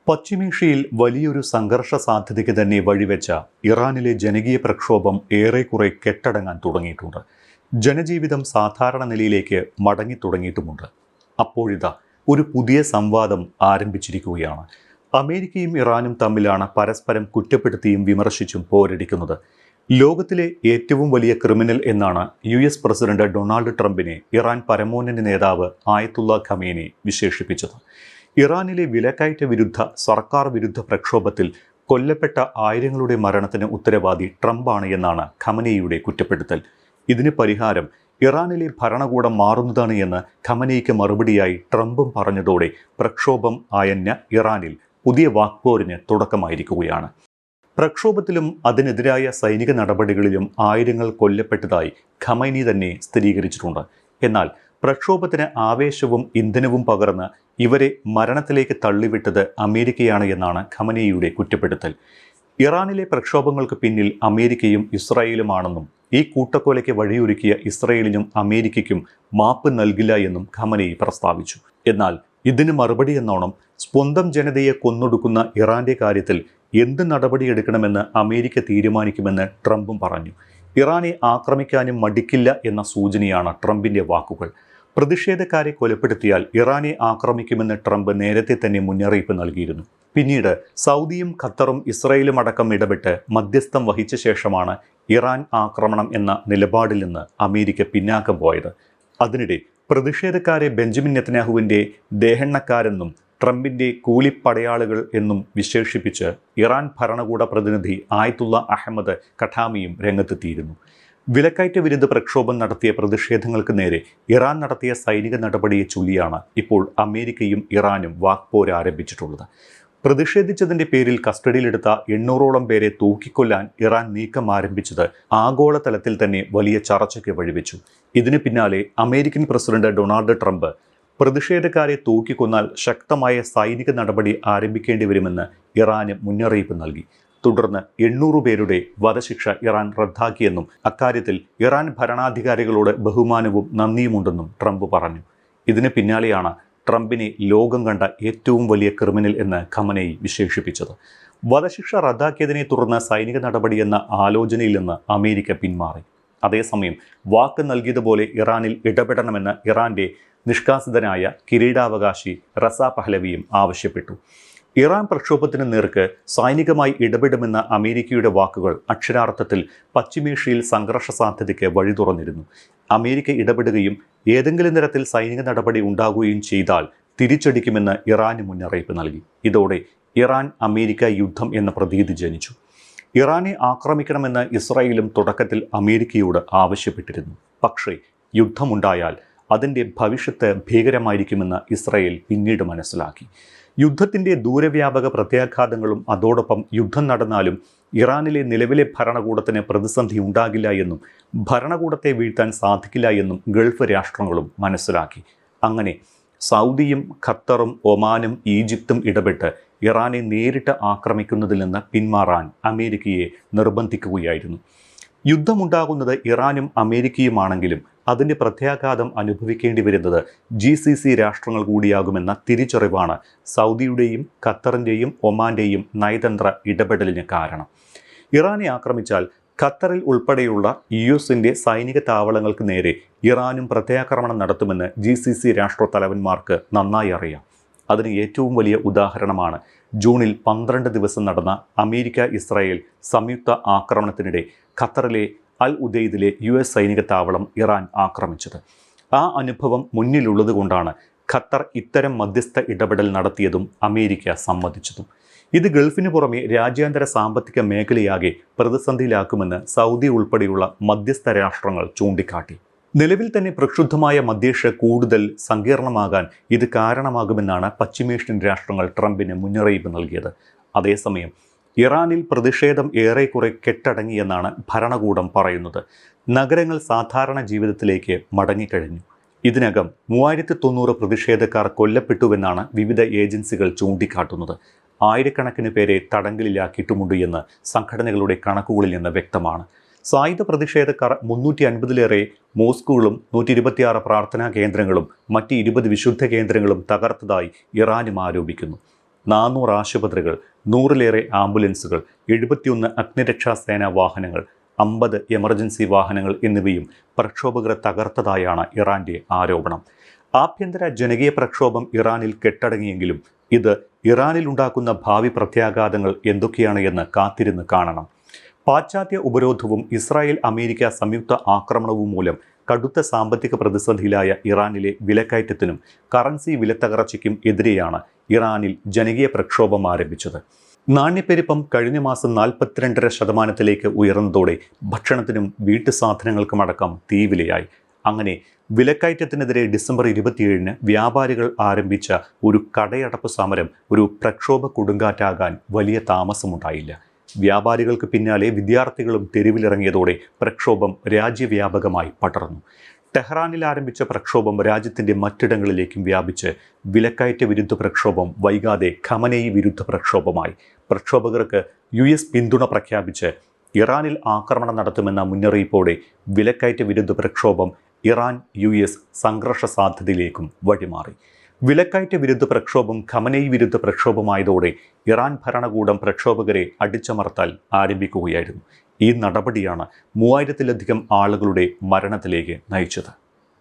പശ്ചിമേഷ്യയിൽ വലിയൊരു സംഘർഷ സാധ്യതയ്ക്ക് തന്നെ വഴിവെച്ച ഇറാനിലെ ജനകീയ പ്രക്ഷോഭം ഏറെക്കുറെ കെട്ടടങ്ങാൻ തുടങ്ങിയിട്ടുണ്ട്. ജനജീവിതം സാധാരണ നിലയിലേക്ക് മടങ്ങി തുടങ്ങിയിട്ടുമുണ്ട്. അപ്പോഴിതാ ഒരു പുതിയ സംവാദം ആരംഭിച്ചിരിക്കുകയാണ്. അമേരിക്കയും ഇറാനും തമ്മിലാണ് പരസ്പരം കുറ്റപ്പെടുത്തിയും വിമർശിച്ചും പോരടിക്കുന്നത്. ലോകത്തിലെ ഏറ്റവും വലിയ ക്രിമിനൽ എന്നാണ് US പ്രസിഡന്റ് ഡൊണാൾഡ് ട്രംപിനെ ഇറാൻ പരമോന്നത നേതാവ് ആയത്തുള്ള ഖമേനി വിശേഷിപ്പിച്ചത്. ഇറാനിലെ വിലക്കയറ്റ വിരുദ്ധ സർക്കാർ വിരുദ്ധ പ്രക്ഷോഭത്തിൽ കൊല്ലപ്പെട്ട ആയിരങ്ങളുടെ മരണത്തിന് ഉത്തരവാദി ട്രംപാണ് എന്നാണ് ഖമനേയിയുടെ കുറ്റപ്പെടുത്തൽ. ഇതിന് പരിഹാരം ഇറാനിലെ ഭരണകൂടം മാറുന്നതാണ് എന്ന് ഖമനേയിക്ക് മറുപടിയായി ട്രംപും പറഞ്ഞതോടെ പ്രക്ഷോഭം അയഞ്ഞ ഇറാനിൽ പുതിയ വാക്പോരിന് തുടക്കമായിരിക്കുകയാണ്. പ്രക്ഷോഭത്തിലും അതിനെതിരായ സൈനിക നടപടികളിലും ആയിരങ്ങൾ കൊല്ലപ്പെട്ടതായി ഖമൈനി തന്നെ സ്ഥിരീകരിച്ചിട്ടുണ്ട്. എന്നാൽ പ്രക്ഷോഭത്തിന് ആവേശവും ഇന്ധനവും പകർന്ന് ഇവരെ മരണത്തിലേക്ക് തള്ളിവിട്ടത് അമേരിക്കയാണ് എന്നാണ് ഖമനേയിയുടെ കുറ്റപ്പെടുത്തൽ. ഇറാനിലെ പ്രക്ഷോഭങ്ങൾക്ക് പിന്നിൽ അമേരിക്കയും ഇസ്രായേലുമാണെന്നും ഈ കൂട്ടക്കൊലയ്ക്ക് വഴിയൊരുക്കിയ ഇസ്രായേലിനും അമേരിക്കയ്ക്കും മാപ്പ് നൽകില്ല എന്നും ഖമനേയി പ്രസ്താവിച്ചു. എന്നാൽ ഇതിന് മറുപടി എന്നോണം സ്വന്തം ജനതയെ കൊന്നൊടുക്കുന്ന ഇറാന്റെ കാര്യത്തിൽ എന്ത് നടപടിയെടുക്കണമെന്ന് അമേരിക്ക തീരുമാനിക്കുമെന്ന് ട്രംപും പറഞ്ഞു. ഇറാനെ ആക്രമിക്കാനും മടിക്കില്ല എന്ന സൂചനയാണ് ട്രംപിന്റെ വാക്കുകൾ. പ്രതിഷേധക്കാരെ കൊലപ്പെടുത്തിയാൽ ഇറാനെ ആക്രമിക്കുമെന്ന് ട്രംപ് നേരത്തെ തന്നെ മുന്നറിയിപ്പ് നൽകിയിരുന്നു. പിന്നീട് സൗദിയും ഖത്തറും ഇസ്രായേലും അടക്കം ഇടപെട്ട് മധ്യസ്ഥം വഹിച്ച ശേഷമാണ് ഇറാൻ ആക്രമണം എന്ന നിലപാടിൽ നിന്ന് അമേരിക്ക പിന്നാക്കം പോയത്. അതിനിടെ പ്രതിഷേധക്കാരെ ബെഞ്ചമിൻ നെതന്യാഹുവിൻ്റെ ദേഹെണ്ണക്കാരെന്നും ട്രംപിൻ്റെ കൂലിപ്പടയാളികൾ എന്നും വിശേഷിപ്പിച്ച് ഇറാൻ ഭരണകൂട പ്രതിനിധി ആയത്തുള്ള അഹമ്മദ് ഖട്ടാമിയും രംഗത്തെത്തിയിരുന്നു. വിലക്കയറ്റ വിരുദ്ധ പ്രക്ഷോഭം നടത്തിയ പ്രതിഷേധങ്ങൾക്ക് നേരെ ഇറാൻ നടത്തിയ സൈനിക നടപടിയെ ചൊല്ലിയാണ് ഇപ്പോൾ അമേരിക്കയും ഇറാനും വാക്പോര് ആരംഭിച്ചിട്ടുള്ളത്. പ്രതിഷേധിച്ചതിൻ്റെ പേരിൽ കസ്റ്റഡിയിലെടുത്ത 800ഓളം പേരെ തൂക്കിക്കൊല്ലാൻ ഇറാൻ നീക്കം ആരംഭിച്ചത് ആഗോളതലത്തിൽ തന്നെ വലിയ ചർച്ചയ്ക്ക് വഴിവെച്ചു. ഇതിന് പിന്നാലെ അമേരിക്കൻ പ്രസിഡന്റ് ഡൊണാൾഡ് ട്രംപ് പ്രതിഷേധക്കാരെ തൂക്കിക്കൊന്നാൽ ശക്തമായ സൈനിക നടപടി ആരംഭിക്കേണ്ടി വരുമെന്ന് ഇറാന് മുന്നറിയിപ്പ് നൽകി. തുടർന്ന് 800 പേരുടെ വധശിക്ഷ ഇറാൻ റദ്ദാക്കിയെന്നും അക്കാര്യത്തിൽ ഇറാൻ ഭരണാധികാരികളോട് ബഹുമാനവും നന്ദിയുമുണ്ടെന്നും ട്രംപ് പറഞ്ഞു. ഇതിന് പിന്നാലെയാണ് ട്രംപിനെ ലോകം കണ്ട ഏറ്റവും വലിയ ക്രിമിനൽ എന്ന് ഖമനേയി വിശേഷിപ്പിച്ചത്. വധശിക്ഷ റദ്ദാക്കിയതിനെ തുടർന്ന് സൈനിക നടപടിയെന്ന ആലോചനയിൽ നിന്ന് അമേരിക്ക പിന്മാറി. അതേസമയം വാക്ക് നൽകിയതുപോലെ ഇറാനിൽ ഇടപെടണമെന്ന് ഇറാന്റെ നിഷ്കാസിതനായ കിരീടാവകാശി റസ പഹ്ലവിയും ആവശ്യപ്പെട്ടു. ഇറാൻ പ്രക്ഷോഭത്തിന് നേർക്ക് സൈനികമായി ഇടപെടുമെന്ന അമേരിക്കയുടെ വാക്കുകൾ അക്ഷരാർത്ഥത്തിൽ പശ്ചിമേഷ്യയിൽ സംഘർഷ സാധ്യതയ്ക്ക് വഴി തുറന്നിരുന്നു. അമേരിക്ക ഇടപെടുകയും ഏതെങ്കിലും തരത്തിൽ സൈനിക നടപടി ഉണ്ടാകുകയും ചെയ്താൽ തിരിച്ചടിക്കുമെന്ന് ഇറാന് മുന്നറിയിപ്പ് നൽകി. ഇതോടെ ഇറാൻ അമേരിക്ക യുദ്ധം എന്ന പ്രതീതി ജനിച്ചു. ഇറാനെ ആക്രമിക്കണമെന്ന് ഇസ്രായേലും തുടക്കത്തിൽ അമേരിക്കയോട് ആവശ്യപ്പെട്ടിരുന്നു. പക്ഷേ യുദ്ധമുണ്ടായാൽ അതിൻ്റെ ഭവിഷ്യത്ത് ഭീകരമായിരിക്കുമെന്ന് ഇസ്രായേൽ പിന്നീട് മനസ്സിലാക്കി. യുദ്ധത്തിൻ്റെ ദൂരവ്യാപക പ്രത്യാഘാതങ്ങളും അതോടൊപ്പം യുദ്ധം നടന്നാലും ഇറാനിലെ നിലവിലെ ഭരണകൂടത്തിന് പ്രതിസന്ധി ഉണ്ടാകില്ല എന്നും ഭരണകൂടത്തെ വീഴ്ത്താൻ സാധിക്കില്ല എന്നും ഗൾഫ് രാഷ്ട്രങ്ങളും മനസ്സിലാക്കി. അങ്ങനെ സൗദിയും ഖത്തറും ഒമാനും ഈജിപ്തും ഇടപെട്ട് ഇറാനെ നേരിട്ട് ആക്രമിക്കുന്നതിൽ നിന്ന് പിന്മാറാൻ അമേരിക്കയെ നിർബന്ധിക്കുകയായിരുന്നു. യുദ്ധമുണ്ടാകുന്നത് ഇറാനും അമേരിക്കയുമാണെങ്കിലും അതിൻ്റെ പ്രത്യാഘാതം അനുഭവിക്കേണ്ടി വരുന്നത് GCC രാഷ്ട്രങ്ങൾ കൂടിയാകുമെന്ന തിരിച്ചറിവാണ് സൗദിയുടെയും ഖത്തറിൻ്റെയും ഒമാൻ്റെയും നയതന്ത്ര ഇടപെടലിന് കാരണം. ഇറാനെ ആക്രമിച്ചാൽ ഖത്തറിൽ ഉൾപ്പെടെയുള്ള US-ൻ്റെ സൈനിക താവളങ്ങൾക്ക് നേരെ ഇറാനും പ്രത്യാക്രമണം നടത്തുമെന്ന് GCC രാഷ്ട്രത്തലവന്മാർക്ക് നന്നായി അറിയാം. അതിന് ഏറ്റവും വലിയ ഉദാഹരണമാണ് ജൂണിൽ 12 ദിവസം നടന്ന അമേരിക്ക-ഇസ്രായേൽ സംയുക്ത ആക്രമണത്തിനിടെ ഖത്തറിലെ അൽ ഉദൈദിലെ US സൈനിക താവളം ഇറാൻ ആക്രമിച്ചത്. ആ അനുഭവം മുന്നിലുള്ളത് കൊണ്ടാണ് ഖത്തർ ഇത്തരം മധ്യസ്ഥ ഇടപെടൽ നടത്തിയതും അമേരിക്ക സമ്മതിച്ചതും. ഇത് ഗൾഫിന് പുറമെ രാജ്യാന്തര സാമ്പത്തിക മേഖലയാകെ പ്രതിസന്ധിയിലാക്കുമെന്ന് സൗദി ഉൾപ്പെടെയുള്ള മധ്യസ്ഥ രാഷ്ട്രങ്ങൾ ചൂണ്ടിക്കാട്ടി. നിലവിൽ തന്നെ പ്രക്ഷുബ്ധമായ മധ്യേഷ്യ കൂടുതൽ സങ്കീർണമാകാൻ ഇത് കാരണമാകുമെന്നാണ് പശ്ചിമേഷ്യൻ രാഷ്ട്രങ്ങൾ ട്രംപിന് മുന്നറിയിപ്പ് നൽകിയത്. അതേസമയം ഇറാനിൽ പ്രതിഷേധം ഏറെക്കുറെ കെട്ടടങ്ങിയെന്നാണ് ഭരണകൂടം പറയുന്നത്. നഗരങ്ങൾ സാധാരണ ജീവിതത്തിലേക്ക് മടങ്ങിക്കഴിഞ്ഞു. ഇതിനകം 3090 പ്രതിഷേധക്കാർ കൊല്ലപ്പെട്ടുവെന്നാണ് വിവിധ ഏജൻസികൾ ചൂണ്ടിക്കാട്ടുന്നത്. ആയിരക്കണക്കിന് പേരെ തടങ്കലിലാക്കിയിട്ടുമുണ്ട് എന്ന് സംഘടനകളുടെ കണക്കുകളിൽ നിന്ന് വ്യക്തമാണ്. സായുധ പ്രതിഷേധക്കാർ 350-ലേറെ മോസ്കുകളും 126 പ്രാർത്ഥനാ കേന്ദ്രങ്ങളും മറ്റ് 20 വിശുദ്ധ കേന്ദ്രങ്ങളും തകർത്തതായി ഇറാനും ആരോപിക്കുന്നു. 400 ആശുപത്രികൾ, 100-ലേറെ ആംബുലൻസുകൾ, 71 അഗ്നിരക്ഷാസേനാ വാഹനങ്ങൾ, 50 എമർജൻസി വാഹനങ്ങൾ എന്നിവയും പ്രക്ഷോഭകർ തകർത്തതായാണ് ഇറാന്റെ ആരോപണം. ആഭ്യന്തര ജനകീയ പ്രക്ഷോഭം ഇറാനിൽ കെട്ടടങ്ങിയെങ്കിലും ഇത് ഇറാനിൽ ഉണ്ടാക്കുന്ന ഭാവി പ്രത്യാഘാതങ്ങൾ എന്തൊക്കെയാണ് എന്ന് കാത്തിരുന്ന് കാണണം. പാശ്ചാത്യ ഉപരോധവും ഇസ്രായേൽ അമേരിക്ക സംയുക്ത ആക്രമണവും മൂലം കടുത്ത സാമ്പത്തിക പ്രതിസന്ധിയിലായ ഇറാനിലെ വിലക്കയറ്റത്തിനും കറൻസി വിലത്തകർച്ചയ്ക്കും എതിരെയാണ് ഇറാനിൽ ജനകീയ പ്രക്ഷോഭം ആരംഭിച്ചത്. നാണ്യപ്പെരുപ്പം കഴിഞ്ഞ മാസം 42.5% ഉയർന്നതോടെ ഭക്ഷണത്തിനും വീട്ടു സാധനങ്ങൾക്കുമടക്കം തീവിലയായി. അങ്ങനെ വിലക്കയറ്റത്തിനെതിരെ ഡിസംബർ 27-ന് വ്യാപാരികൾ ആരംഭിച്ച ഒരു കടയടപ്പ് സമരം ഒരു പ്രക്ഷോഭ കൊടുങ്കാറ്റാകാൻ വലിയ താമസമുണ്ടായില്ല. വ്യാപാരികൾക്ക് പിന്നാലെ വിദ്യാർത്ഥികളും തെരുവിലിറങ്ങിയതോടെ പ്രക്ഷോഭം രാജ്യവ്യാപകമായി പടർന്നു. ടെഹ്റാനിൽ ആരംഭിച്ച പ്രക്ഷോഭം രാജ്യത്തിൻ്റെ മറ്റിടങ്ങളിലേക്കും വ്യാപിച്ച് വിലക്കയറ്റ വിരുദ്ധ പ്രക്ഷോഭം വൈകാതെ ഖമനേയി വിരുദ്ധ പ്രക്ഷോഭമായി. പ്രക്ഷോഭകർക്ക് US പിന്തുണ പ്രഖ്യാപിച്ച് ഇറാനിൽ ആക്രമണം നടത്തുമെന്ന മുന്നറിയിപ്പോടെ വിലക്കയറ്റ വിരുദ്ധ പ്രക്ഷോഭം ഇറാൻ US സംഘർഷ സാധ്യതയിലേക്കും വഴിമാറി. വിലക്കയറ്റ വിരുദ്ധ പ്രക്ഷോഭം ഖമനേയി വിരുദ്ധ പ്രക്ഷോഭമായതോടെ ഇറാൻ ഭരണകൂടം പ്രക്ഷോഭകരെ അടിച്ചമർത്താൻ ആരംഭിക്കുകയായിരുന്നു. ഈ നടപടിയാണ് 3000-ലധികം ആളുകളുടെ മരണത്തിലേക്ക് നയിച്ചത്.